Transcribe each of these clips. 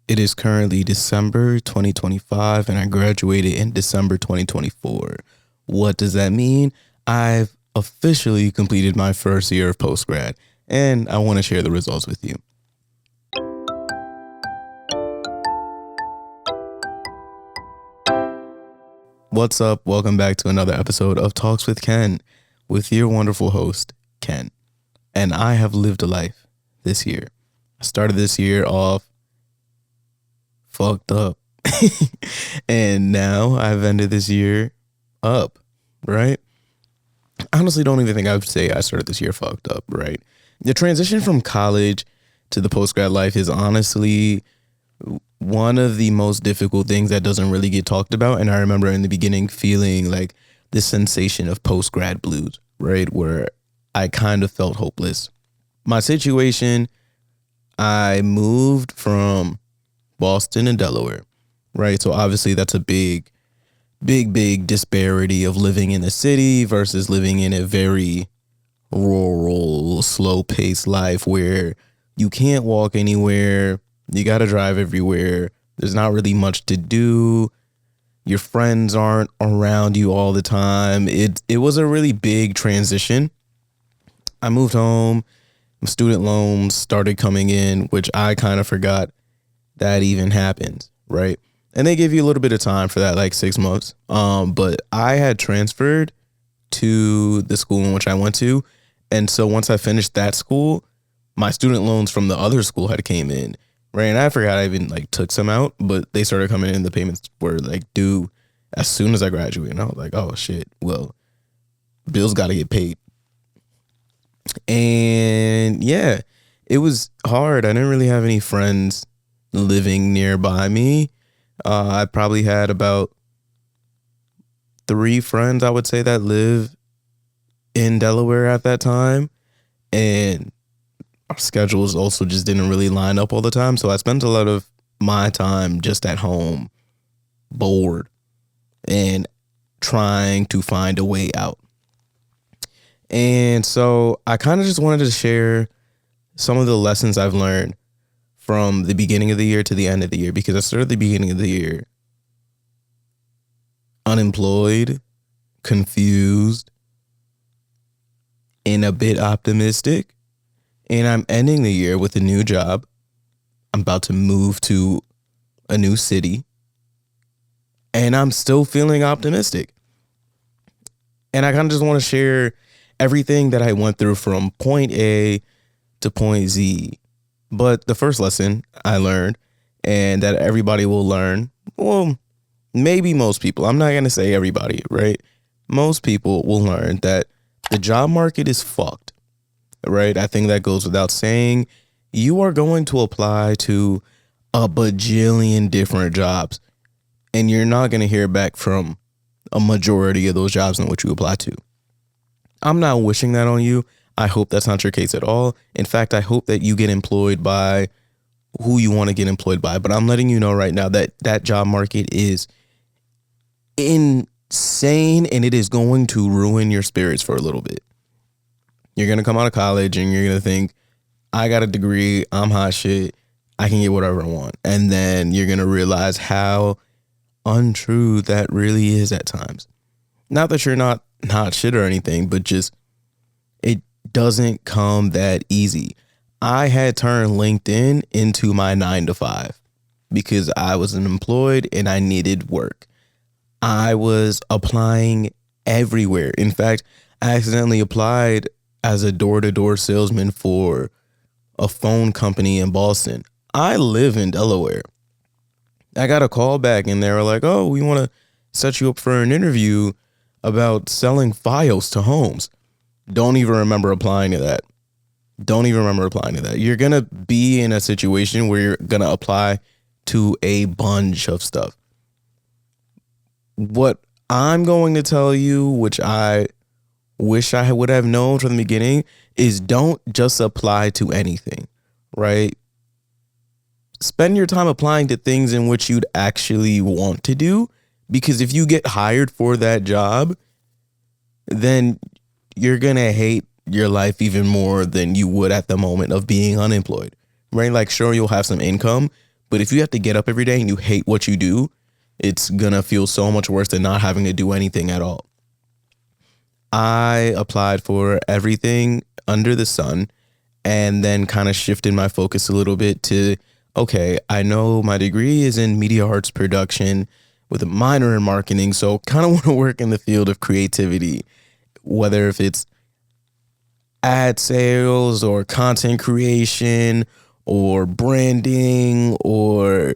It is currently December 2025 and I graduated in December 2024. What does that mean? I've officially completed my first year of post grad and I want to share the results with you. What's up? Welcome back to another episode of Talks with Ken with your wonderful host, Ken. And I have lived a life this year. I started this year off fucked up. And now I've ended this year up, right? I honestly don't even think I would say I started this year fucked up, right? The transition from college to the post grad life is honestly one of the most difficult things that doesn't really get talked about. And I remember in the beginning feeling like this sensation of post grad blues, right? Where I kind of felt hopeless. My situation, I moved from Boston and Delaware, right? So obviously that's a big disparity of living in a city versus living in a very rural, slow-paced life where you can't walk anywhere, you got to drive everywhere, there's not really much to do, your friends aren't around you all the time. It was a really big transition. I moved home, student loans started coming in, which I kind of forgot that even happened, right? And they give you a little bit of time for that, like 6 months. But I had transferred to the school in which I went to. And so once I finished that school, my student loans from the other school had came in, right? And I forgot I even like took some out, but they started coming in. The payments were like due as soon as I graduated. And I was like, oh shit, well, bills got to get paid. And yeah, it was hard. I didn't really have any friends living nearby me. I probably had about 3 friends, I would say, that live in Delaware at that time. And our schedules also just didn't really line up all the time. So I spent a lot of my time just at home, bored, and trying to find a way out. And so I kind of just wanted to share some of the lessons I've learned from the beginning of the year to the end of the year, because I started the beginning of the year unemployed, confused, and a bit optimistic. And I'm ending the year with a new job. I'm about to move to a new city. And I'm still feeling optimistic. And I kind of just want to share everything that I went through from point A to point Z. But the first lesson I learned, and that everybody will learn, well, maybe most people, I'm not going to say everybody, right? Most people will learn that the job market is fucked, right? I think that goes without saying. You are going to apply to a bajillion different jobs, and you're not going to hear back from a majority of those jobs in which you apply to. I'm not wishing that on you. I hope that's not your case at all. In fact, I hope that you get employed by who you want to get employed by. But I'm letting you know right now that that job market is insane, and it is going to ruin your spirits for a little bit. You're going to come out of college and you're going to think, I got a degree, I'm hot shit, I can get whatever I want. And then you're going to realize how untrue that really is at times. Not that you're not hot shit or anything, but just it doesn't come that easy. I had turned LinkedIn into my 9 to 5 because I was unemployed and I needed work. I was applying everywhere. In fact, I accidentally applied as a door-to-door salesman for a phone company in Boston. I live in Delaware. I got a call back and they were like, oh, we want to set you up for an interview about selling Fios to homes. Don't even remember applying to that. You're going to be in a situation where you're going to apply to a bunch of stuff. What I'm going to tell you, which I wish I would have known from the beginning, is don't just apply to anything, right? Spend your time applying to things in which you'd actually want to do, because if you get hired for that job, then you're going to hate your life even more than you would at the moment of being unemployed, right? Like, sure, you'll have some income, But if you have to get up every day and you hate what you do, it's going to feel so much worse than not having to do anything at all. I applied for everything under the sun and then kind of shifted my focus a little bit to, okay, I know my degree is in media arts production with a minor in marketing, so kind of want to work in the field of creativity, whether if it's ad sales or content creation or branding or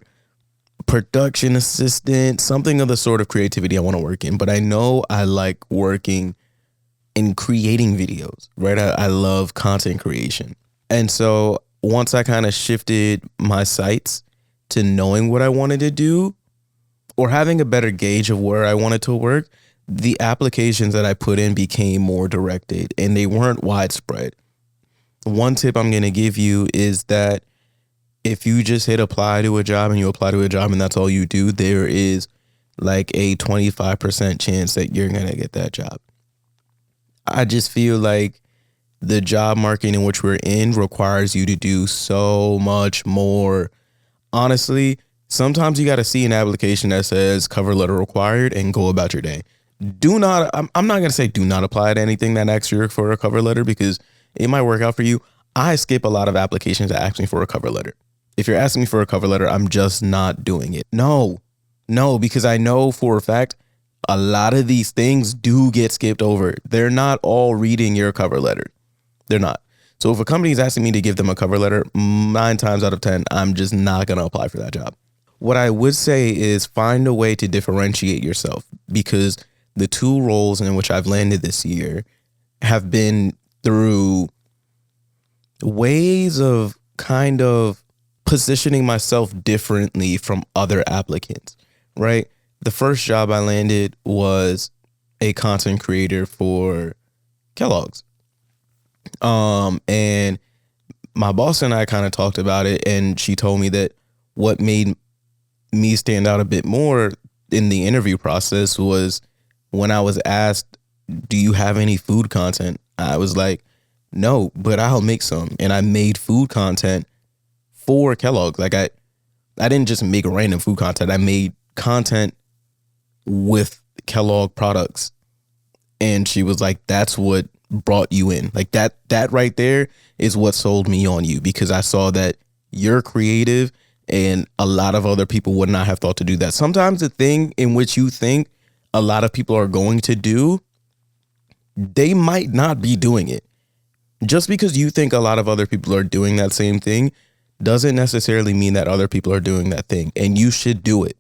production assistant, something of the sort of creativity I want to work in. But I know I like working in creating videos, right? I love content creation. And so once I kind of shifted my sights to knowing what I wanted to do or having a better gauge of where I wanted to work, the applications that I put in became more directed and they weren't widespread. One tip I'm going to give you is that if you just hit apply to a job and you apply to a job and that's all you do, there is like a 25% chance that you're going to get that job. I just feel like the job market in which we're in requires you to do so much more. Honestly, sometimes you got to see an application that says cover letter required and go about your day. I'm not going to say do not apply to anything that asks you for a cover letter because it might work out for you. I skip a lot of applications that ask me for a cover letter. If you're asking me for a cover letter, I'm just not doing it. No, because I know for a fact a lot of these things do get skipped over. They're not all reading your cover letter. They're not. So if a company is asking me to give them a cover letter, 9 times out of 10, I'm just not going to apply for that job. What I would say is find a way to differentiate yourself because the 2 roles in which I've landed this year have been through ways of kind of positioning myself differently from other applicants, right? The first job I landed was a content creator for Kellogg's. And my boss and I kind of talked about it, and she told me that what made me stand out a bit more in the interview process was when I was asked, do you have any food content? I was like, no, but I'll make some. And I made food content for Kellogg's. Like I didn't just make random food content. I made content with Kellogg products. And she was like, that's what brought you in. Like that right there is what sold me on you because I saw that you're creative and a lot of other people would not have thought to do that. Sometimes the thing in which you think a lot of people are going to do, they might not be doing it. Just because you think a lot of other people are doing that same thing doesn't necessarily mean that other people are doing that thing. And you should do it.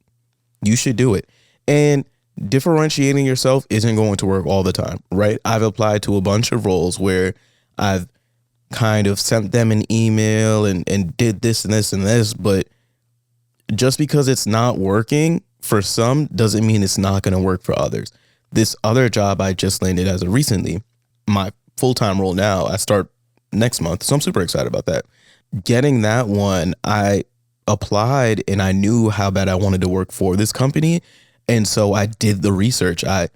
You should do it. And differentiating yourself isn't going to work all the time, right? I've applied to a bunch of roles where I've kind of sent them an email and did this and this and this, but just because it's not working for some doesn't mean it's not going to work for others. This other job I just landed as of recently, my full-time role now, I start next month. So I'm super excited about that. Getting that one, I applied and I knew how bad I wanted to work for this company. And so I did the research. I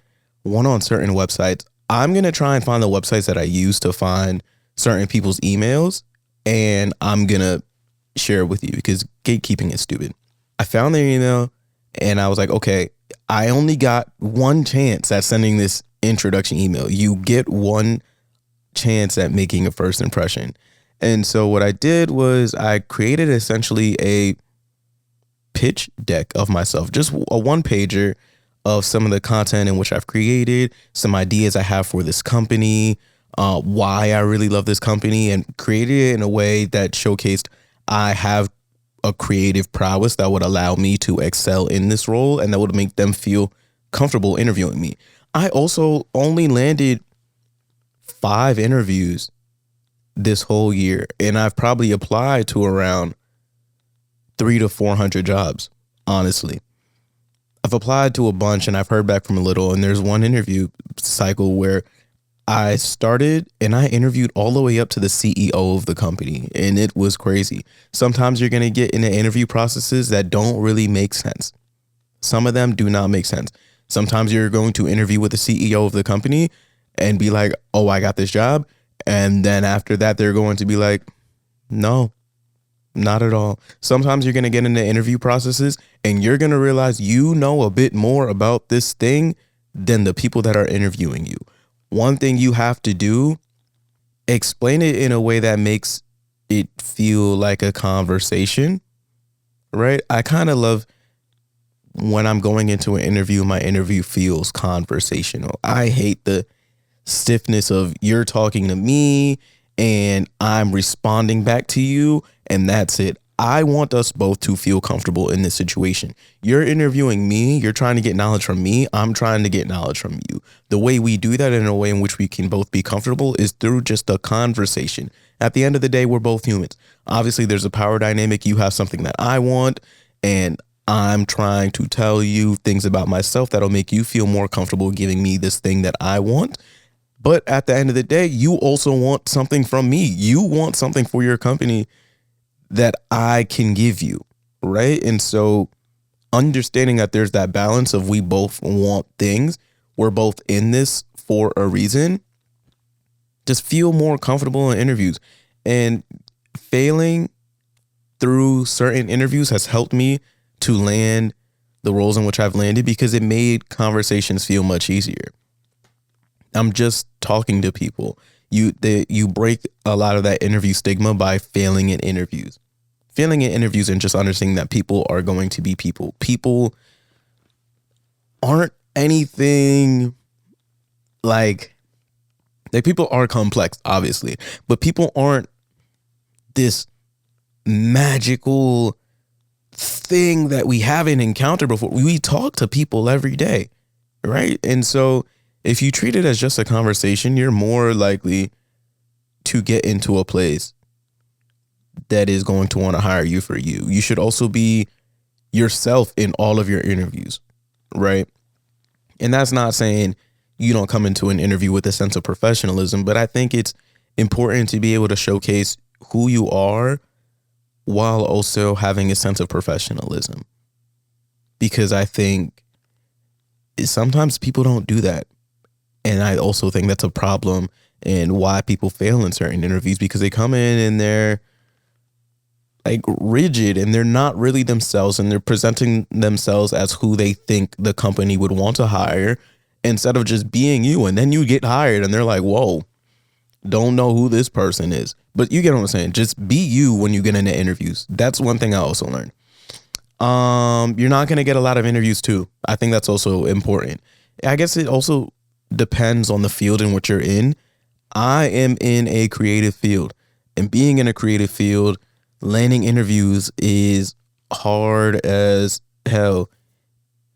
went on certain websites. I'm going to try and find the websites that I use to find certain people's emails. And I'm going to share it with you because gatekeeping is stupid. I found their email and I was like, okay, I only got one chance at sending this introduction email. You get one chance at making a first impression. And so what I did was I created essentially a pitch deck of myself, just a 1-pager of some of the content in which I've created, some ideas I have for this company, why I really love this company, and created it in a way that showcased I have a creative prowess that would allow me to excel in this role and that would make them feel comfortable interviewing me. I also only landed 5 interviews this whole year, and I've probably applied to around 300 to 400 jobs, honestly. I've applied to a bunch and I've heard back from a little, and there's one interview cycle where I started and I interviewed all the way up to the CEO of the company, and it was crazy. Sometimes you're going to get into interview processes that don't really make sense. Some of them do not make sense. Sometimes you're going to interview with the CEO of the company and be like, oh, I got this job. And then after that, they're going to be like, no, Not at all. Sometimes you're going to get into interview processes and you're going to realize you know a bit more about this thing than the people that are interviewing you. One thing you have to do, explain it in a way that makes it feel like a conversation, right? I kind of love when I'm going into an interview, my interview feels conversational. I hate the stiffness of you're talking to me and I'm responding back to you and that's it. I want us both to feel comfortable in this situation. You're interviewing me, you're trying to get knowledge from me, I'm trying to get knowledge from you. The way we do that in a way in which we can both be comfortable is through just a conversation. At the end of the day, we're both humans. Obviously, there's a power dynamic. You have something that I want, and I'm trying to tell you things about myself that'll make you feel more comfortable giving me this thing that I want. But at the end of the day, you also want something from me. You want something for your company that I can give you, right? And so understanding that there's that balance of we both want things, we're both in this for a reason, just feel more comfortable in interviews. And failing through certain interviews has helped me to land the roles in which I've landed because it made conversations feel much easier. I'm just talking to people. You break a lot of that interview stigma by failing in interviews. Failing in interviews and just understanding that people are going to be people. People aren't anything like people are complex, obviously, but people aren't this magical thing that we haven't encountered before. We talk to people every day, right? And so if you treat it as just a conversation, you're more likely to get into a place that is going to want to hire you for you. You should also be yourself in all of your interviews, right? And that's not saying you don't come into an interview with a sense of professionalism, but I think it's important to be able to showcase who you are while also having a sense of professionalism. Because I think sometimes people don't do that. And I also think that's a problem and why people fail in certain interviews, because they come in and they're like rigid and they're not really themselves, and they're presenting themselves as who they think the company would want to hire instead of just being you. And then you get hired and they're like, whoa, don't know who this person is. But you get what I'm saying. Just be you when you get into interviews. That's one thing I also learned. You're not going to get a lot of interviews too. I think that's also important. I guess it also depends on the field in which you're in. I am in a creative field, and being in a creative field, landing interviews is hard as hell.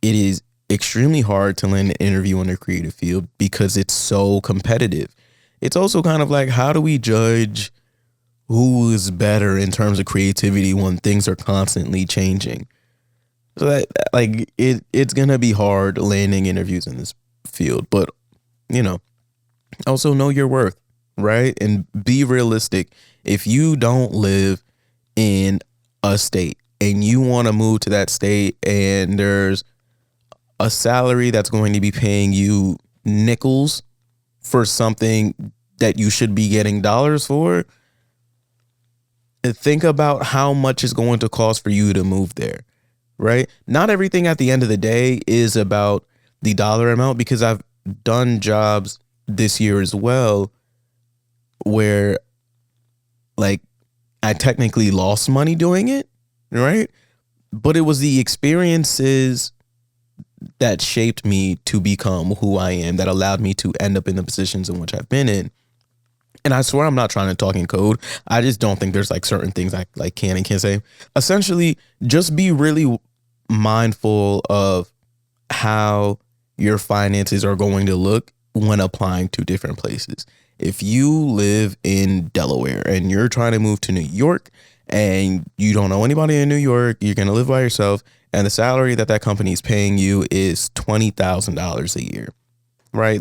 It is extremely hard to land an interview in a creative field because it's so competitive. It's also kind of like, how do we judge who is better in terms of creativity when things are constantly changing? So that, like, it's gonna be hard landing interviews in this field, but also know your worth, right? And be realistic. If you don't live in a state and you want to move to that state and there's a salary that's going to be paying you nickels for something that you should be getting dollars for, think about how much it's going to cost for you to move there, right? Not everything at the end of the day is about the dollar amount, because I've done jobs this year as well where like I technically lost money doing it, right? But it was the experiences that shaped me to become who I am, that allowed me to end up in the positions in which I've been in. And I swear I'm not trying to talk in code. I just don't think there's like certain things I like can and can't say. Essentially, just be really mindful of how your finances are going to look when applying to different places. If you live in Delaware and you're trying to move to New York and you don't know anybody in New York, you're going to live by yourself, and the salary that company is paying you is $20,000 a year, right?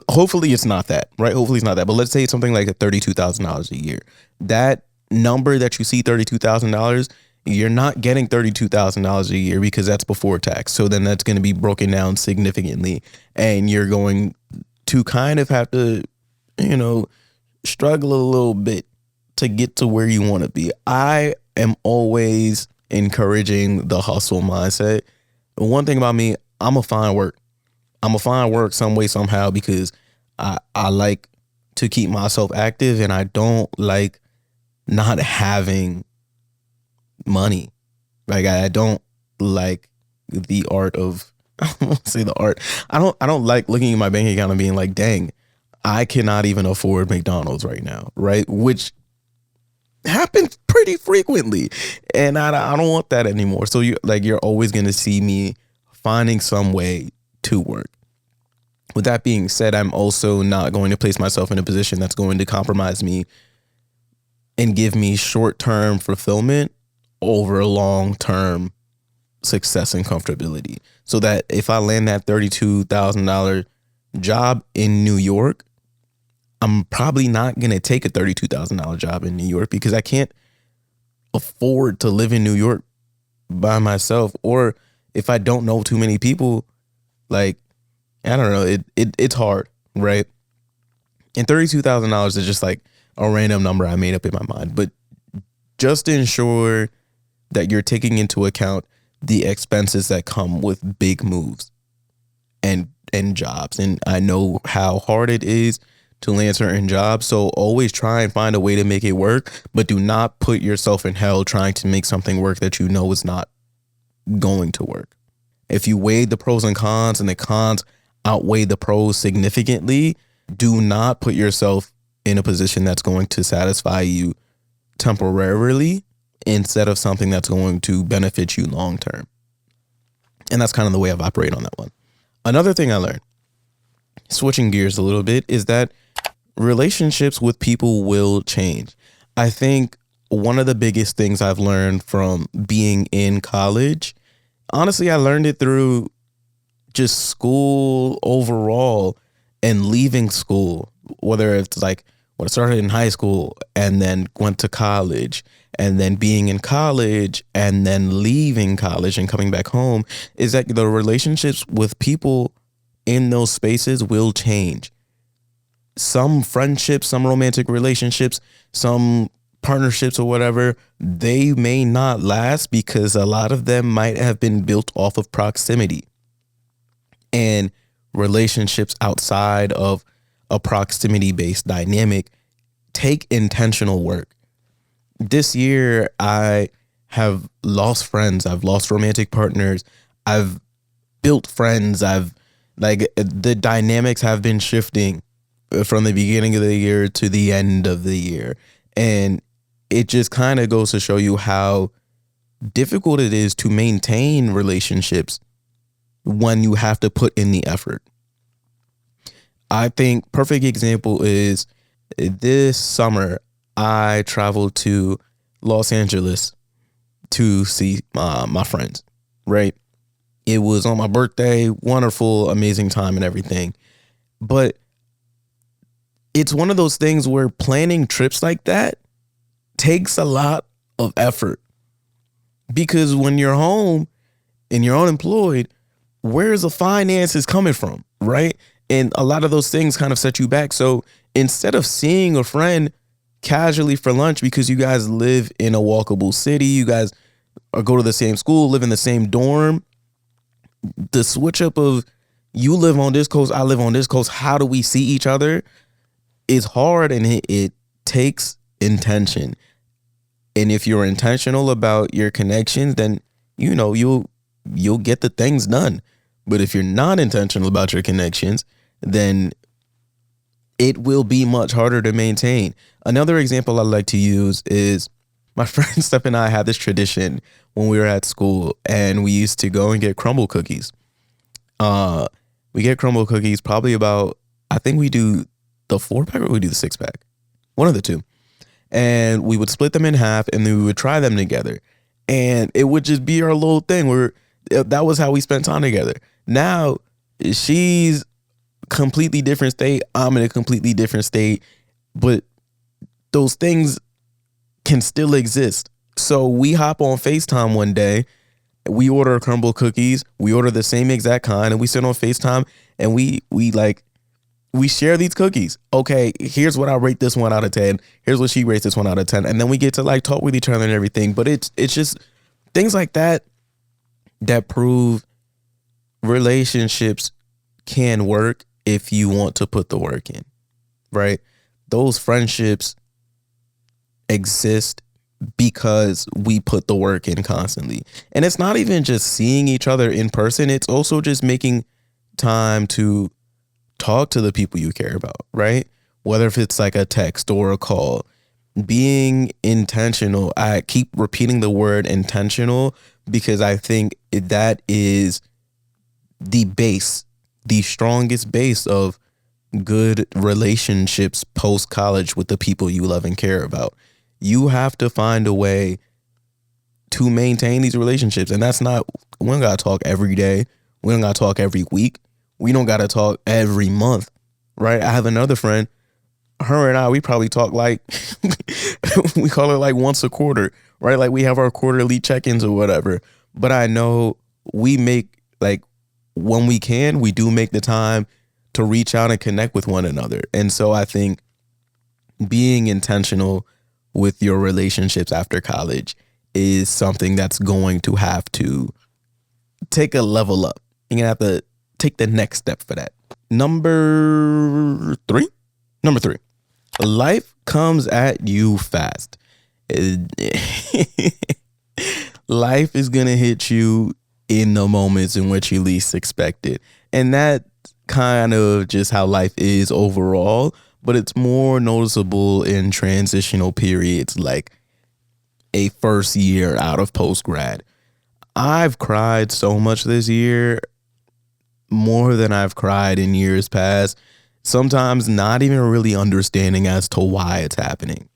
Hopefully it's not that, right? Hopefully it's not that, but let's say it's something like $32,000 a year. That number that you see, $32,000, you're not getting $32,000 a year because that's before tax. So then that's going to be broken down significantly, and you're going to kind of have to, struggle a little bit to get to where you want to be. I am always encouraging the hustle mindset. One thing about me, I'm going to find work. I'm going to find work some way, somehow, because I like to keep myself active, and I don't like not having money. Like, I don't like the art of, I won't say the art. I don't like looking at my bank account and being like, dang, I cannot even afford McDonald's right now, right? Which happens pretty frequently, and I don't want that anymore. So you're always going to see me finding some way to work. With that being said, I'm also not going to place myself in a position that's going to compromise me and give me short-term fulfillment over long-term success and comfortability. So that if I land that $32,000 job in New York, I'm probably not going to take a $32,000 job in New York, because I can't afford to live in New York by myself. Or if I don't know too many people, like, I don't know, it's hard, right? And $32,000 is just like a random number I made up in my mind. But just ensure that you're taking into account the expenses that come with big moves and jobs. And I know how hard it is to land certain jobs, so always try and find a way to make it work, but do not put yourself in hell trying to make something work that you know is not going to work. If you weigh the pros and the cons outweigh the pros significantly, do not put yourself in a position that's going to satisfy you temporarily instead of something that's going to benefit you long term. And that's kind of the way I've operated on that one. Another thing I learned, switching gears a little bit, is that relationships with people will change. I think one of the biggest things I've learned from being in college, honestly, I learned it through just school overall and leaving school, whether it's like when I started in high school and then went to college and then being in college and then leaving college and coming back home, is that the relationships with people in those spaces will change. Some friendships, some romantic relationships, some partnerships or whatever, they may not last because a lot of them might have been built off of proximity. And relationships outside of a proximity-based dynamic take intentional work. This year, I have lost friends. I've lost romantic partners. I've built friends. The dynamics have been shifting from the beginning of the year to the end of the year. And it just kind of goes to show you how difficult it is to maintain relationships when you have to put in the effort. I think perfect example is this summer, I traveled to Los Angeles to see my friends, right? It was on my birthday, wonderful, amazing time and everything. But it's one of those things where planning trips like that takes a lot of effort, because when you're home and you're unemployed, where's the finances coming from, right? And a lot of those things kind of set you back. So instead of seeing a friend casually for lunch because you guys live in a walkable city, you guys go to the same school, live in the same dorm, the switch up of you live on this coast, I live on this coast, how do we see each other, is hard, and it takes intention. And if you're intentional about your connections, then you'll get the things done. But if you're not intentional about your connections, then it will be much harder to maintain. Another example I like to use is my friend Steph and I had this tradition when we were at school, and we used to go and get crumble cookies. We get crumble cookies probably about, I think we do the 4-pack or we do the 6-pack. One of the two. And we would split them in half and then we would try them together. And it would just be our little thing that was how we spent time together. Now she's completely different state. I'm in a completely different state, but those things can still exist. So we hop on FaceTime one day, we order crumble cookies, we order the same exact kind, and we sit on FaceTime and we we share these cookies. Okay, here's what I rate this one out of 10. Here's what she rates this one out of 10. And then we get to like talk with each other and everything. But it's just things like that that prove relationships can work if you want to put the work in, right? Those friendships exist because we put the work in constantly. And it's not even just seeing each other in person. It's also just making time to talk to the people you care about, right? Whether if it's like a text or a call, being intentional. I keep repeating the word intentional because I think that is the base, the strongest base of good relationships post college with the people you love and care about. You have to find a way to maintain these relationships. And that's not, we don't got to talk every day. We don't got to talk every week. We don't got to talk every month, right? I have another friend, her and I, we probably talk like, we call it like once a quarter, right? Like we have our quarterly check-ins or whatever. But I know we make like, when we can, we do make the time to reach out and connect with one another. And so I think being intentional with your relationships after college is something that's going to have to take a level up. You're going to have to take the next step for that. Number three, life comes at you fast. Life is going to hit you in the moments in which you least expect it. And that's kind of just how life is overall, but it's more noticeable in transitional periods like a first year out of post grad. I've cried so much this year, more than I've cried in years past, sometimes not even really understanding as to why it's happening.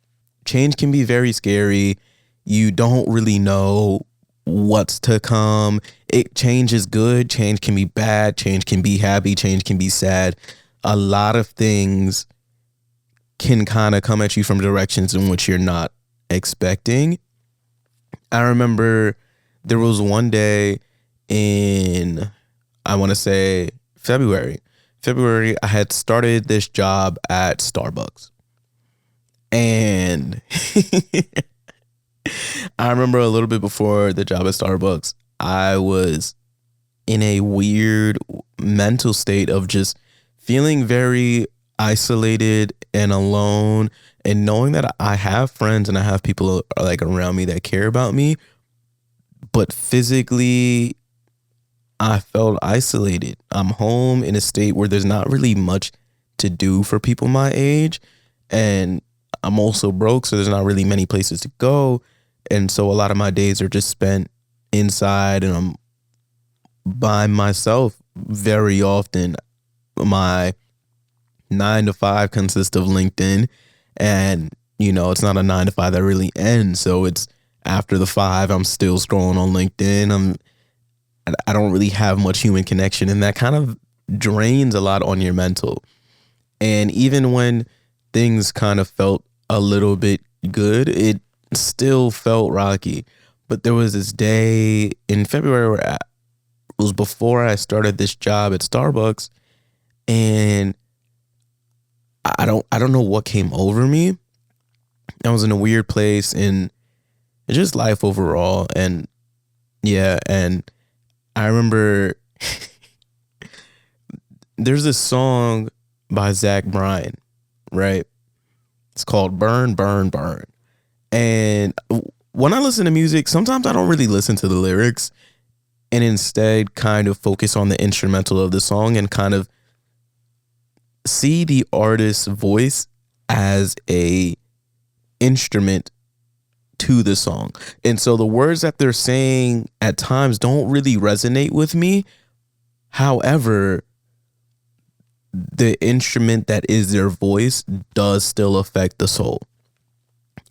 Change can be very scary. You don't really know what's to come. Change is good. Change can be bad. Change can be happy. Change can be sad. A lot of things can kind of come at you from directions in which you're not expecting. I remember there was one day in, I want to say February, I had started this job at Starbucks. And I remember a little bit before the job at Starbucks, I was in a weird mental state of just feeling very isolated and alone, and knowing that I have friends and I have people like around me that care about me, but physically I felt isolated. I'm home in a state where there's not really much to do for people my age, and I'm also broke, so there's not really many places to go. And so a lot of my days are just spent inside, and I'm by myself very often. My 9 to 5 consists of LinkedIn, and it's not a 9 to 5 that really ends. So it's after the 5, I'm still scrolling on LinkedIn. I don't really have much human connection, and that kind of drains a lot on your mental. And even when things kind of felt a little bit good, it still felt rocky. But there was this day in February where it was before I started this job at Starbucks, and I don't know what came over me. I was in a weird place, and just life overall. And yeah, and I remember there's this song by Zach Bryan, right? It's called Burn, Burn, Burn. And when I listen to music, sometimes I don't really listen to the lyrics, and instead kind of focus on the instrumental of the song and kind of see the artist's voice as a instrument to the song. And so the words that they're saying at times don't really resonate with me. However, the instrument that is their voice does still affect the soul.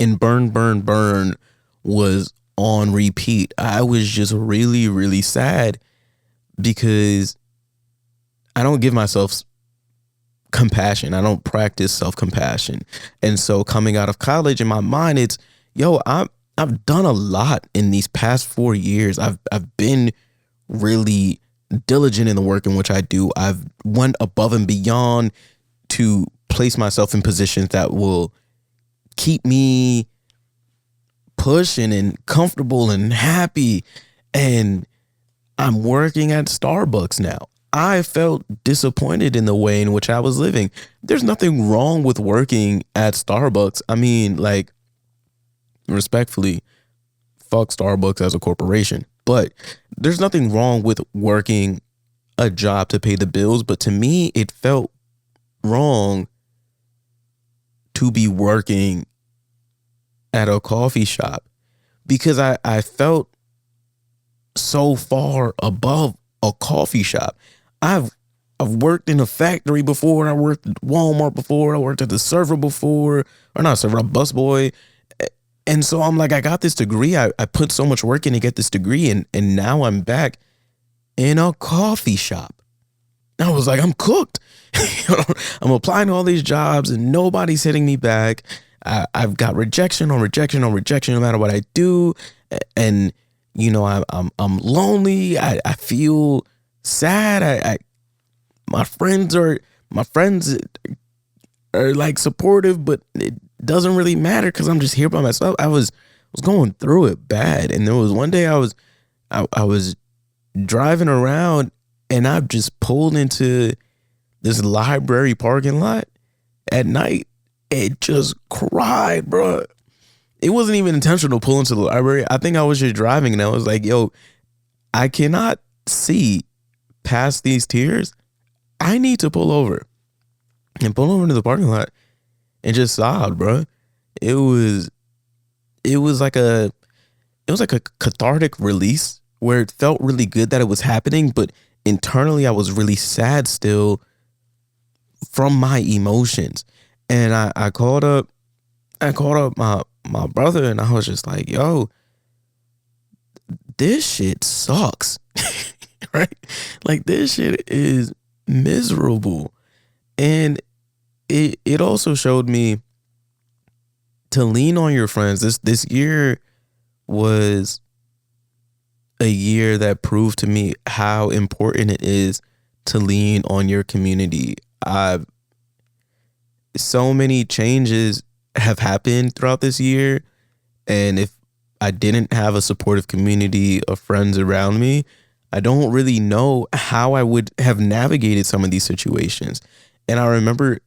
And Burn, Burn, Burn was on repeat. I was just really, really sad because I don't give myself compassion. I don't practice self-compassion. And so coming out of college, in my mind, it's, I've done a lot in these past 4 years. I've been really diligent in the work in which I do. I've went above and beyond to place myself in positions that will keep me pushing and comfortable and happy. And I'm working at Starbucks now. I felt disappointed in the way in which I was living. There's nothing wrong with working at Starbucks. I mean, like, respectfully, fuck Starbucks as a corporation. But there's nothing wrong with working a job to pay the bills. But to me, it felt wrong to be working at a coffee shop because I felt so far above a coffee shop. I've worked in a factory before. I worked at Walmart before. I worked at the server before, or not server, a busboy. And so I'm like, I got this degree. I put so much work in to get this degree, and now I'm back in a coffee shop. I was like, I'm cooked. I'm applying to all these jobs and nobody's hitting me back. I've got rejection on rejection on rejection no matter what I do. And, I'm lonely. I feel sad. My friends are like supportive, but it doesn't really matter because I'm just here by myself. I was going through it bad. And there was one day I was driving around and I just pulled into this library parking lot at night. It just cried, bro. It wasn't even intentional to pull into the library. I think I was just driving and I was like, yo, I cannot see past these tears. I need to pull over and pull over into the parking lot and just sobbed, bro. It was like a cathartic release where it felt really good that it was happening, but internally I was really sad still from my emotions. And I called up my brother and I was just like, yo, this shit sucks. Right? Like, this shit is miserable. And it also showed me to lean on your friends. This year was a year that proved to me how important it is to lean on your community. So many changes have happened throughout this year, and if I didn't have a supportive community of friends around me, I don't really know how I would have navigated some of these situations. And I remember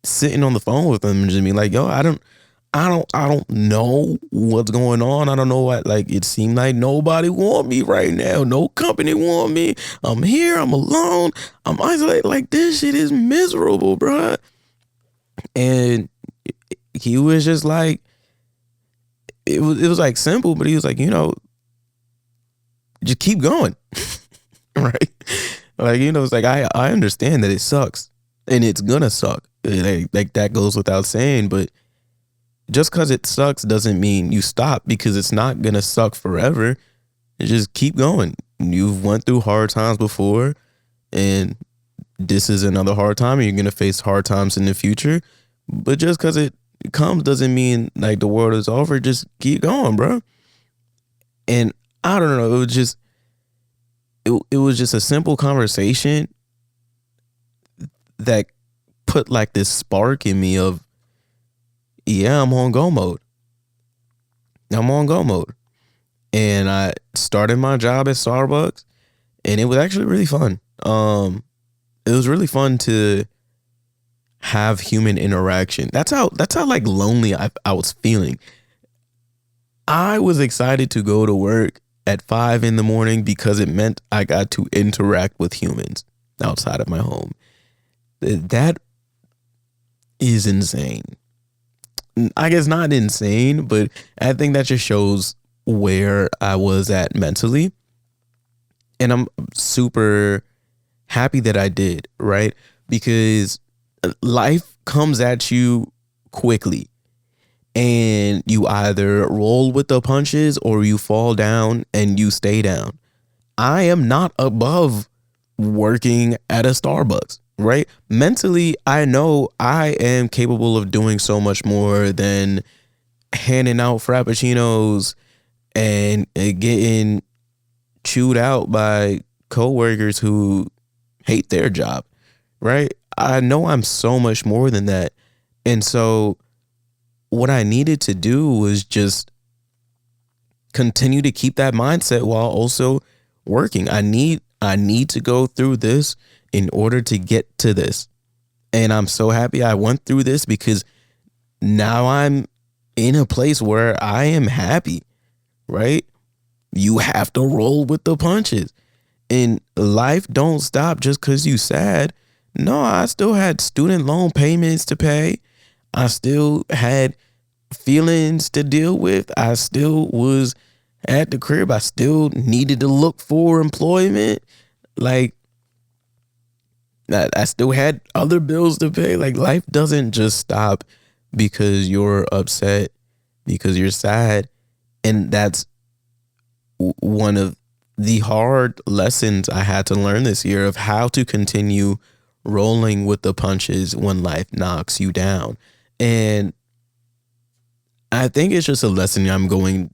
sitting on the phone with them and just being like, yo, I don't know what's going on. I don't know what, like, it seemed like nobody want me right now. No company want me. I'm here. I'm alone. I'm isolated. Like, this shit is miserable, bruh. And he was just like, it was like simple, but he was like, just keep going. Right? Like, it's like, I understand that it sucks and it's gonna suck. Like that goes without saying, but just because it sucks doesn't mean you stop, because it's not gonna suck forever. Just keep going. You've went through hard times before, and this is another hard time, and you're gonna face hard times in the future. But just because it comes doesn't mean like the world is over. Just keep going, bro. And I don't know. It was just a simple conversation that put like this spark in me of, yeah, I'm on go mode. I'm on go mode. And I started my job at Starbucks, and it was actually really fun. It was really fun to have human interaction. That's how like lonely I was feeling. I was excited to go to work at 5 a.m. because it meant I got to interact with humans outside of my home. That is insane. I guess not insane, but I think that just shows where I was at mentally. And I'm super happy that I did, right? Because life comes at you quickly, and you either roll with the punches or you fall down and you stay down. I am not above working at a Starbucks, right? Mentally, I know I am capable of doing so much more than handing out frappuccinos and getting chewed out by coworkers who hate their job, right? I know I'm so much more than that. And so what I needed to do was just continue to keep that mindset while also working. I need to go through this in order to get to this. And I'm so happy I went through this because now I'm in a place where I am happy, right? You have to roll with the punches. And life don't stop just cuz you sad. No, I still had student loan payments to pay. I still had feelings to deal with. I still was at the crib. I still needed to look for employment. Like I still had other bills to pay. Like life doesn't just stop because you're upset, because you're sad. And that's one of the hard lessons I had to learn this year of how to continue rolling with the punches when life knocks you down. And I think it's just a lesson I'm going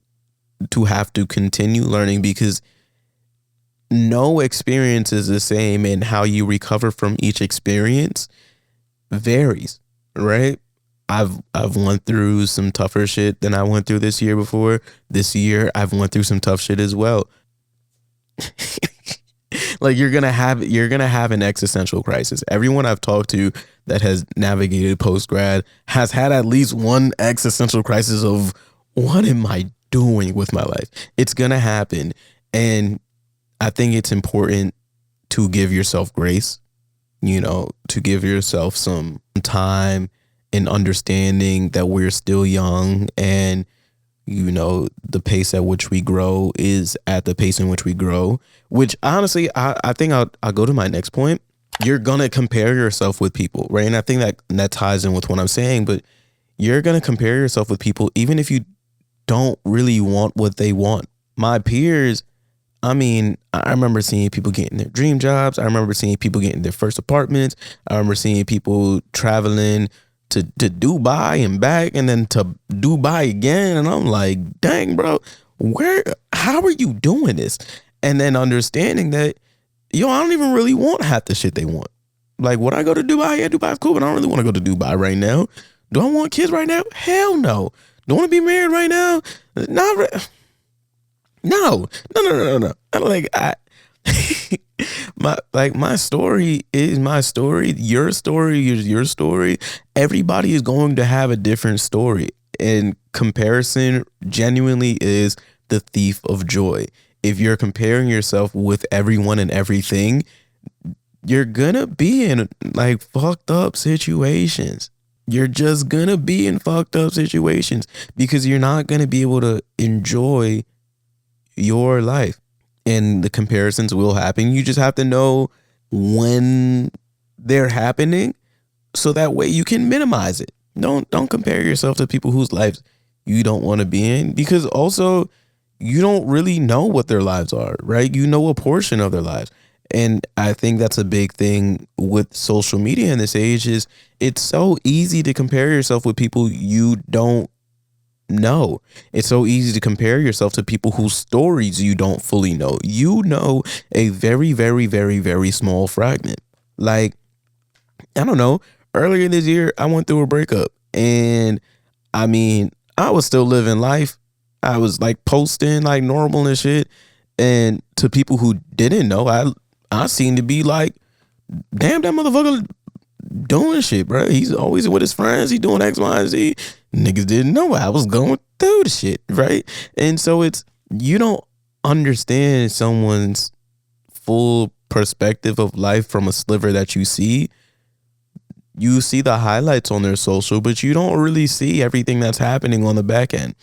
to have to continue learning because no experience is the same, and how you recover from each experience varies, right? I've went through some tougher shit than I went through this year before. This year I've went through some tough shit as well. Like you're gonna have an existential crisis. Everyone I've talked to that has navigated post grad has had at least one existential crisis of what am I doing with my life? It's gonna happen. And I think it's important to give yourself grace, to give yourself some time and understanding that we're still young, and the pace at which we grow is at the pace in which we grow, which honestly, I think I'll go to my next point. You're going to compare yourself with people, right? And I think that ties in with what I'm saying, but you're going to compare yourself with people even if you don't really want what they want. My peers, I mean, I remember seeing people getting their dream jobs. I remember seeing people getting their first apartments. I remember seeing people traveling to Dubai and back and then to Dubai again. And I'm like, dang, bro, how are you doing this? And then understanding that, I don't even really want half the shit they want. Like, would I go to Dubai? Yeah, Dubai's cool, but I don't really want to go to Dubai right now. Do I want kids right now? Hell no. Do I want to be married right now? Not no. Like my story is my story. Your story is your story. Everybody is going to have a different story. And comparison genuinely is the thief of joy. If you're comparing yourself with everyone and everything, you're gonna be in like fucked up situations. You're just gonna be in fucked up situations because you're not gonna be able to enjoy your life, and the comparisons will happen. You just have to know when they're happening so that way you can minimize it. Don't compare yourself to people whose lives you don't want to be in, because also you don't really know what their lives are, right? You know a portion of their lives. And I think that's a big thing with social media in this age is it's so easy to compare yourself with people you don't know. It's so easy to compare yourself to people whose stories you don't fully know. You know a very, very, very, very small fragment. Like, I don't know, earlier this year, I went through a breakup. And I mean, I was still living life. I was like posting like normal and shit. And to people who didn't know, I seemed to be like, damn, that motherfucker doing shit, bro. He's always with his friends. He doing X, Y, and Z. Niggas didn't know I was going through the shit, right? And so you don't understand someone's full perspective of life from a sliver that you see. You see the highlights on their social, but you don't really see everything that's happening on the back end.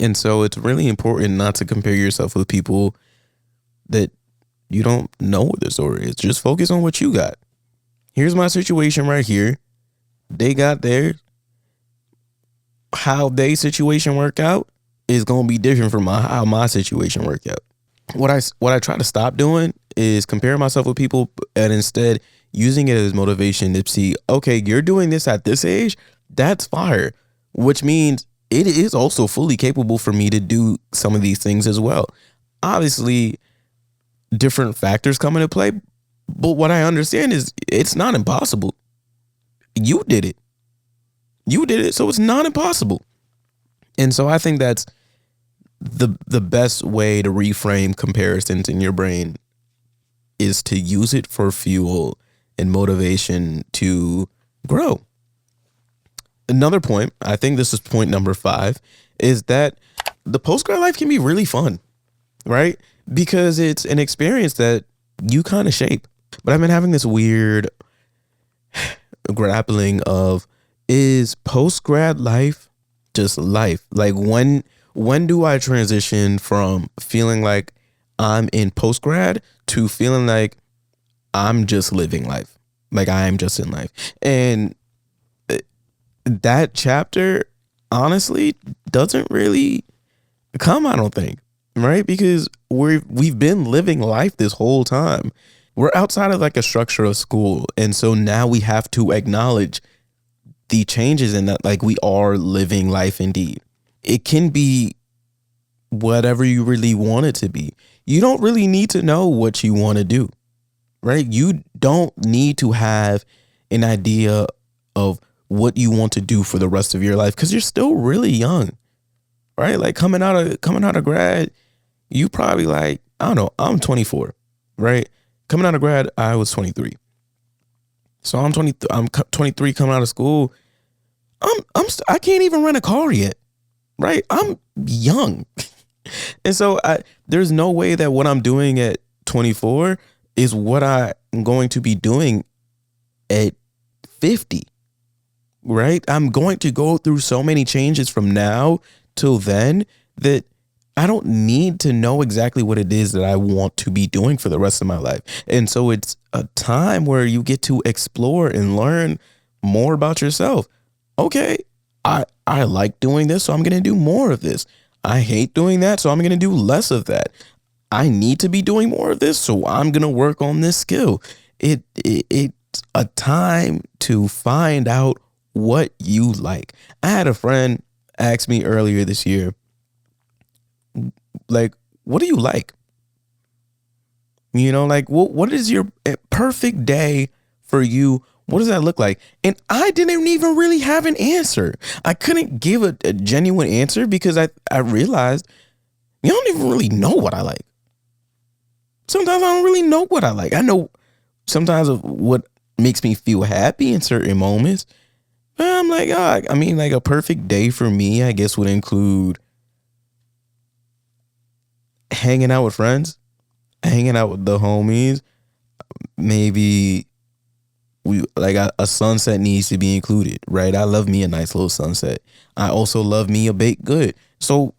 And so it's really important not to compare yourself with people that you don't know what their story is. Just focus on what you got. Here's my situation right here. They got theirs. How their situation work out is gonna be different from how my situation worked out. What I try to stop doing is comparing myself with people and instead using it as motivation to see, okay, you're doing this at this age, that's fire. Which means it is also fully capable for me to do some of these things as well. Obviously, different factors come into play, But what I understand is it's not impossible. You did it. You did it, so it's not impossible. And so I think that's the best way to reframe comparisons in your brain is to use it for fuel and motivation to grow. Another point, I think this is point number 5, is that the post-grad life can be really fun, right? Because it's an experience that you kind of shape. But I've been having this weird grappling of, is post-grad life just life? Like when do I transition from feeling like I'm in post-grad to feeling like I'm just living life? Like I am just in life. And that chapter honestly doesn't really come, I don't think, right? Because we've been living life this whole time. We're outside of like a structure of school. And so now we have to acknowledge the changes in that, like we are living life indeed. It can be whatever you really want it to be. You don't really need to know what you want to do, right? You don't need to have an idea of what you want to do for the rest of your life because you're still really young, right? Like coming out of grad, you probably like, I don't know, I'm 24, right? Coming out of grad, I was 23. So I'm 23 coming out of school. I can't even rent a car yet, right? I'm young. And so there's no way that what I'm doing at 24 is what I'm going to be doing at 50, right? I'm going to go through so many changes from now till then that I don't need to know exactly what it is that I want to be doing for the rest of my life. And so it's a time where you get to explore and learn more about yourself. Okay, I like doing this, so I'm going to do more of this. I hate doing that, so I'm going to do less of that. I need to be doing more of this, so I'm going to work on this skill. It's a time to find out what you like. I had a friend ask me earlier this year, like, what do you like? You know, like, what is your perfect day for you? What does that look like? And I didn't even really have an answer. I couldn't give a genuine answer because I realized you don't even really know what I like. Sometimes I don't really know what I like. I know sometimes of what makes me feel happy in certain moments. But I'm like, I mean, like a perfect day for me, I guess, would include hanging out with friends, hanging out with the homies. Maybe we like a sunset needs to be included, right? I love me a nice little sunset. I also love me a baked good. So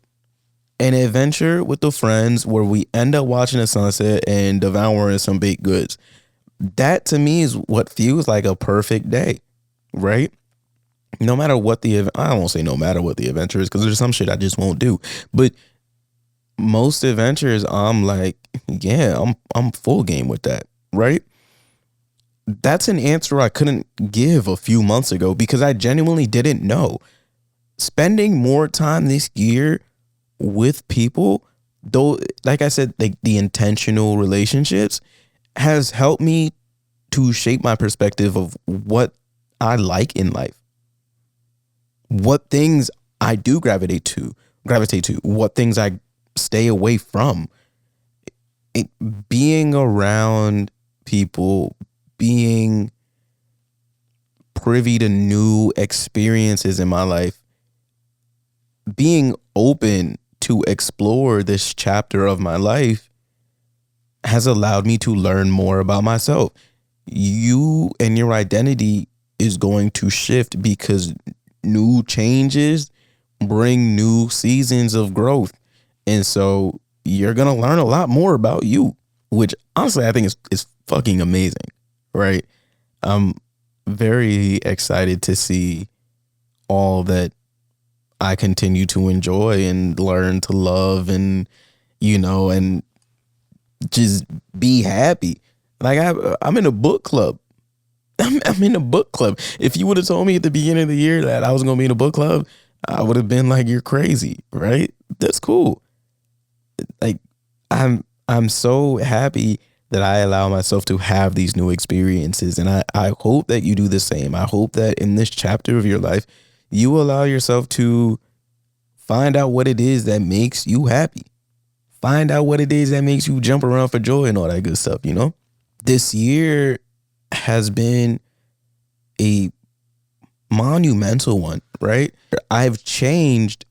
an adventure with the friends where we end up watching a sunset and devouring some baked goods. That to me is what feels like a perfect day, right? No matter what I won't say no matter what the adventure is, because there's some shit I just won't do. But most adventures, I'm like, yeah, I'm full game with that, right? That's an answer I couldn't give a few months ago because I genuinely didn't know. Spending more time this year with people, though, like I said, like the intentional relationships has helped me to shape my perspective of what I like in life. What things I do gravitate to, what things I stay away from. Being around people, being privy to new experiences in my life, being open to explore this chapter of my life has allowed me to learn more about myself. You and your identity is going to shift because new changes bring new seasons of growth. And so you're going to learn a lot more about you, which honestly I think is fucking amazing, right? I'm very excited to see all that I continue to enjoy and learn to love and, and just be happy. Like I'm in a book club. I'm in a book club. If you would have told me at the beginning of the year that I was going to be in a book club, I would have been like, you're crazy, right? That's cool. Like I'm so happy that I allow myself to have these new experiences. And I hope that you do the same. I hope that in this chapter of your life, you allow yourself to find out what it is that makes you happy. Find out what it is that makes you jump around for joy and all that good stuff, you know? This year has been a monumental one, right? I've changed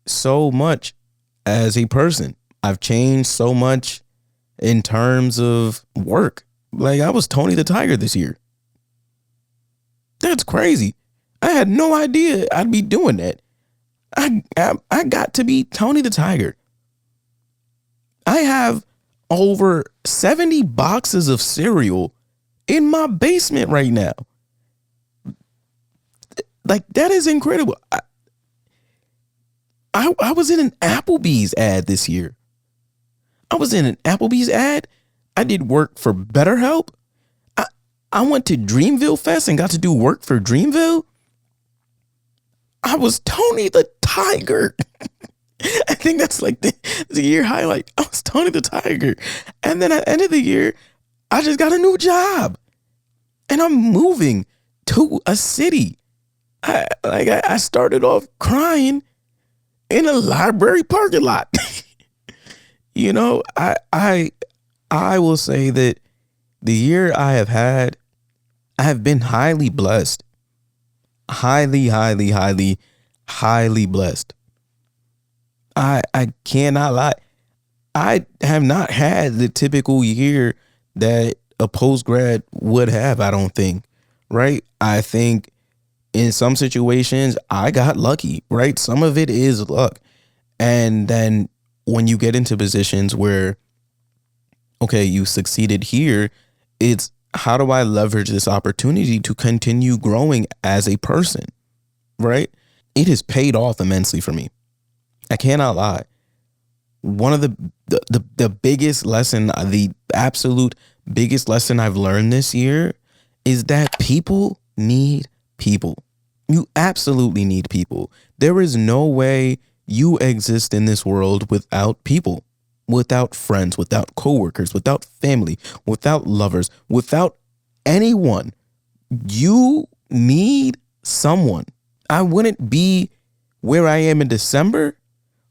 so much as a person. I've changed so much in terms of work. Like, I was Tony the Tiger this year. That's crazy. I had no idea I'd be doing that. I got to be Tony the Tiger. I have over 70 boxes of cereal in my basement right now. Like, that is incredible. I was in an Applebee's ad this year. I was in an Applebee's ad. I did work for BetterHelp. I went to Dreamville Fest and got to do work for Dreamville. I was Tony the Tiger. I think that's like the year highlight. I was Tony the Tiger. And then at the end of the year, I just got a new job. And I'm moving to a city. I started off crying in a library parking lot. You know, I will say that the year I have had, I have been highly blessed. Highly, highly, highly, highly blessed. I cannot lie. I have not had the typical year that a post-grad would have, I don't think. Right? I think in some situations I got lucky, right? Some of it is luck. And then when you get into positions where, okay, you succeeded here, it's how do I leverage this opportunity to continue growing as a person, right? It has paid off immensely for me. I cannot lie. One of the biggest lesson, the absolute biggest lesson I've learned this year is that people need people. You absolutely need people. There is no way you exist in this world without people, without friends, without coworkers, without family, without lovers, without anyone. You need someone. I wouldn't be where I am in December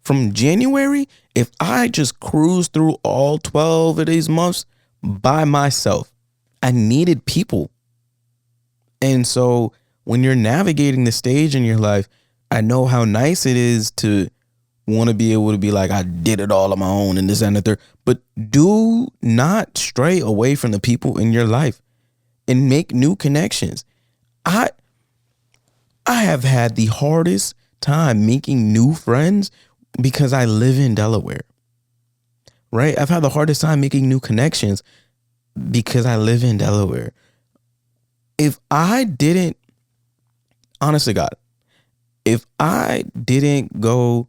from January if I just cruised through all 12 of these months by myself. I needed people. And so when you're navigating the stage in your life, I know how nice it is to want to be able to be like, I did it all on my own and this and the third. But do not stray away from the people in your life and make new connections. I have had the hardest time making new friends because I live in Delaware. Right? I've had the hardest time making new connections because I live in Delaware. If I didn't, honest to God, if I didn't go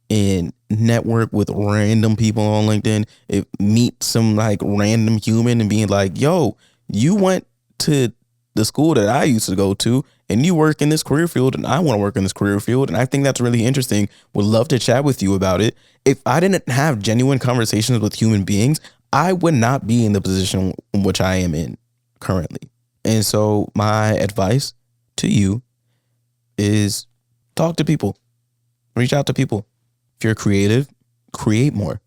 and network with random people on LinkedIn, meet some like random human and being like, yo, you went to the school that I used to go to and you work in this career field and I want to work in this career field. And I think that's really interesting. Would love to chat with you about it. If I didn't have genuine conversations with human beings, I would not be in the position in which I am in currently. And so my advice to you is talk to people, reach out to people. If you're creative, create more.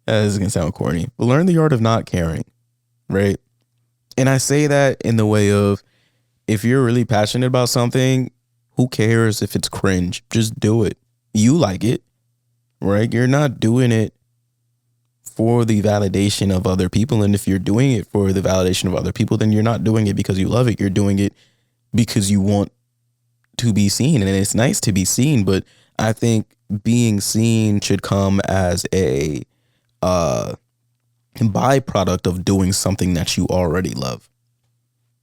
This is going to sound corny, but learn the art of not caring, right? And I say that in the way of, if you're really passionate about something, who cares if it's cringe? Just do it. You like it, right? You're not doing it for the validation of other people. And if you're doing it for the validation of other people, then you're not doing it because you love it. You're doing it because you want to be seen. And it's nice to be seen, but I think being seen should come as a byproduct of doing something that you already love,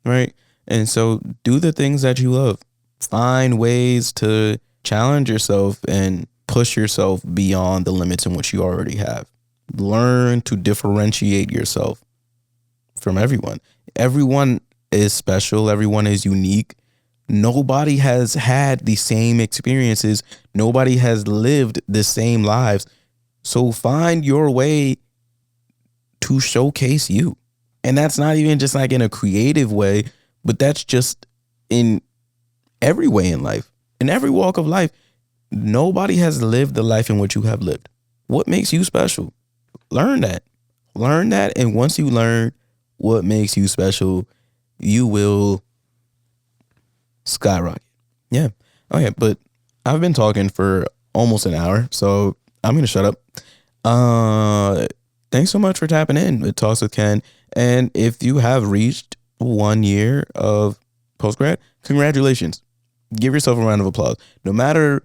right? And so do the things that you love. Find ways to challenge yourself and push yourself beyond the limits in which you already have. Learn to differentiate yourself from everyone. Everyone is special. Everyone is unique. Nobody has had the same experiences. Nobody has lived the same lives. So find your way to showcase you. And that's not even just like in a creative way, but that's just in every way in life, in every walk of life. Nobody has lived the life in which you have lived. What makes you special? Learn that. Learn that. And once you learn what makes you special, you will skyrocket. Yeah. Okay. But I've been talking for almost an hour, so I'm going to shut up. Thanks so much for tapping in with Talks with Ken. And if you have reached 1 year of postgrad, congratulations. Give yourself a round of applause. No matter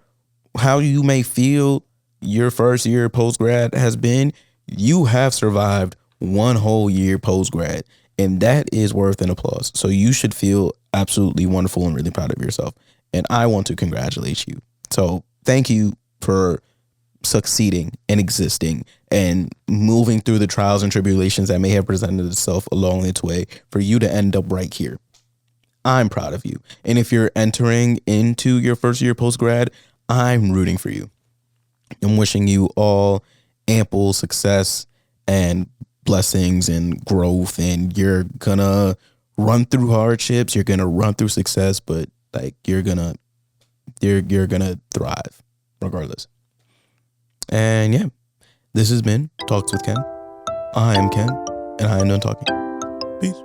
how you may feel your first year postgrad has been, you have survived 1 whole year postgrad, and that is worth an applause. So you should feel absolutely wonderful and really proud of yourself. And I want to congratulate you. So thank you for succeeding and existing and moving through the trials and tribulations that may have presented itself along its way for you to end up right here. I'm proud of you. And if you're entering into your first year postgrad, I'm rooting for you. I'm wishing you all ample success and blessings and growth, and you're gonna run through hardships, you're gonna run through success, but like you're gonna thrive regardless. And yeah, this has been Talks with Ken. I am Ken, and I am done talking. Peace.